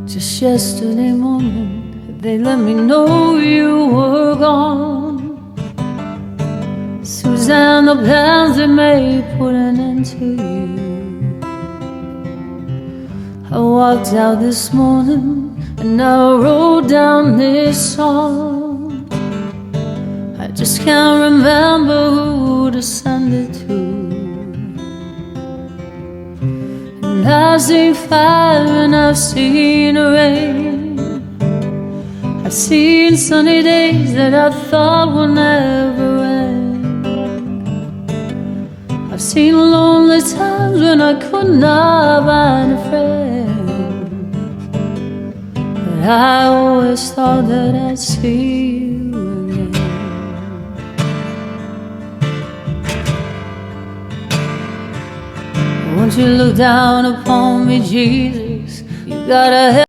Just yesterday morning, they let me know you were gone. Suzanne, the plans they made put an end to you. I walked out this morning and I wrote down this song. I just can't remember who to send it to. And I've seen fire and I've seen rain. I've seen sunny days that I thought would never end. I've seen lonely times when I could not find a friend. But I always thought that I'd see you again. Won't you look down upon me, Jesus? You gotta help.